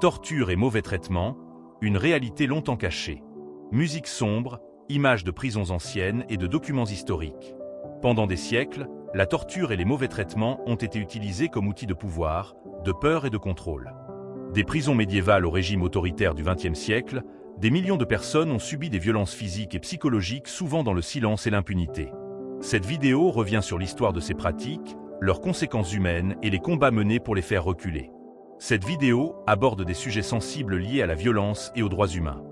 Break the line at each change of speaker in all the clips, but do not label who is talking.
Torture et mauvais traitements, une réalité longtemps cachée. Musique sombre, images de prisons anciennes et de documents historiques. Pendant des siècles, la torture et les mauvais traitements ont été utilisés comme outils de pouvoir, de peur et de contrôle. Des prisons médiévales au régime autoritaire du XXe siècle, des millions de personnes ont subi des violences physiques et psychologiques, souvent dans le silence et l'impunité. Cette vidéo revient sur l'histoire de ces pratiques, leurs conséquences humaines et les combats menés pour les faire reculer. Cette vidéo aborde des sujets sensibles liés à la violence et aux droits humains.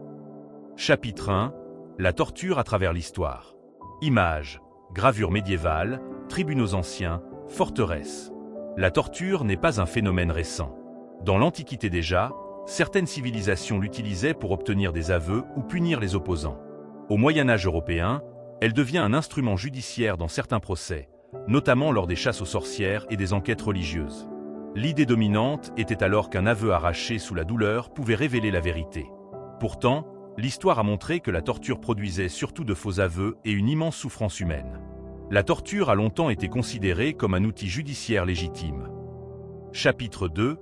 Chapitre 1. La torture à travers l'histoire. Images, gravures médiévales, tribunaux anciens, forteresses. La torture n'est pas un phénomène récent. Dans l'Antiquité déjà, certaines civilisations l'utilisaient pour obtenir des aveux ou punir les opposants. Au Moyen Âge européen, elle devient un instrument judiciaire dans certains procès, notamment lors des chasses aux sorcières et des enquêtes religieuses. L'idée dominante était alors qu'un aveu arraché sous la douleur pouvait révéler la vérité. Pourtant, l'histoire a montré que la torture produisait surtout de faux aveux et une immense souffrance humaine. La torture a longtemps été considérée comme un outil judiciaire légitime. Chapitre 2.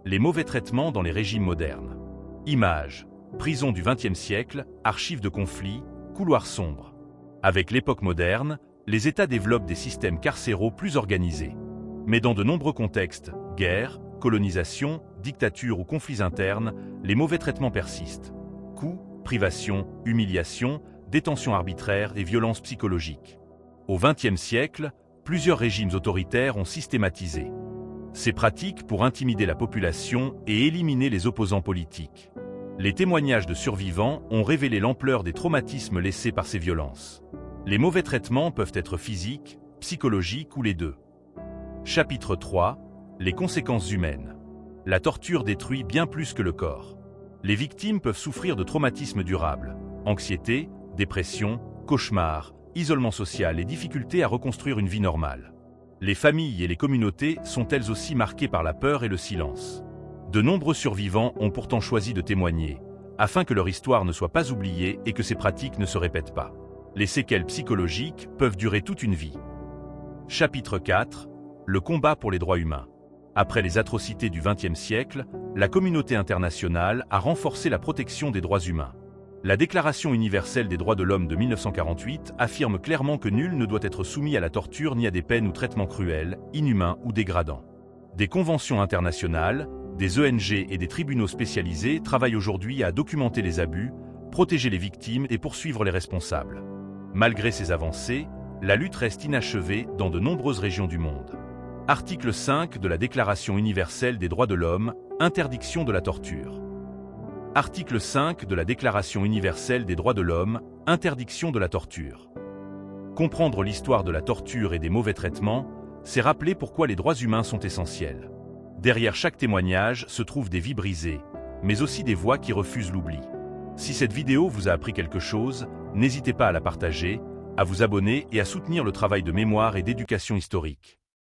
Les mauvais traitements dans les régimes modernes. Images, prisons du XXe siècle, archives de conflits, couloirs sombres. Avec l'époque moderne, les États développent des systèmes carcéraux plus organisés. Mais dans de nombreux contextes, guerre, colonisation, dictature ou conflits internes, les mauvais traitements persistent. Coups, privations, humiliations, détention arbitraire et violences psychologiques. Au XXe siècle, plusieurs régimes autoritaires ont systématisé ces pratiques pour intimider la population et éliminer les opposants politiques. Les témoignages de survivants ont révélé l'ampleur des traumatismes laissés par ces violences. Les mauvais traitements peuvent être physiques, psychologiques ou les deux. Chapitre 3. Les conséquences humaines. La torture détruit bien plus que le corps. Les victimes peuvent souffrir de traumatismes durables, anxiété, dépression, cauchemars, isolement social et difficulté à reconstruire une vie normale. Les familles et les communautés sont elles aussi marquées par la peur et le silence. De nombreux survivants ont pourtant choisi de témoigner, afin que leur histoire ne soit pas oubliée et que ces pratiques ne se répètent pas. Les séquelles psychologiques peuvent durer toute une vie. Chapitre 4. Le combat pour les droits humains. Après les atrocités du XXe siècle, la communauté internationale a renforcé la protection des droits humains. La Déclaration universelle des droits de l'homme de 1948 affirme clairement que nul ne doit être soumis à la torture ni à des peines ou traitements cruels, inhumains ou dégradants. Des conventions internationales, des ONG et des tribunaux spécialisés travaillent aujourd'hui à documenter les abus, protéger les victimes et poursuivre les responsables. Malgré ces avancées, la lutte reste inachevée dans de nombreuses régions du monde. Article 5 de la Déclaration universelle des droits de l'homme, interdiction de la torture. Article 5 de la Déclaration universelle des droits de l'homme, interdiction de la torture. Comprendre l'histoire de la torture et des mauvais traitements, c'est rappeler pourquoi les droits humains sont essentiels. Derrière chaque témoignage se trouvent des vies brisées, mais aussi des voix qui refusent l'oubli. Si cette vidéo vous a appris quelque chose, n'hésitez pas à la partager, à vous abonner et à soutenir le travail de mémoire et d'éducation historique.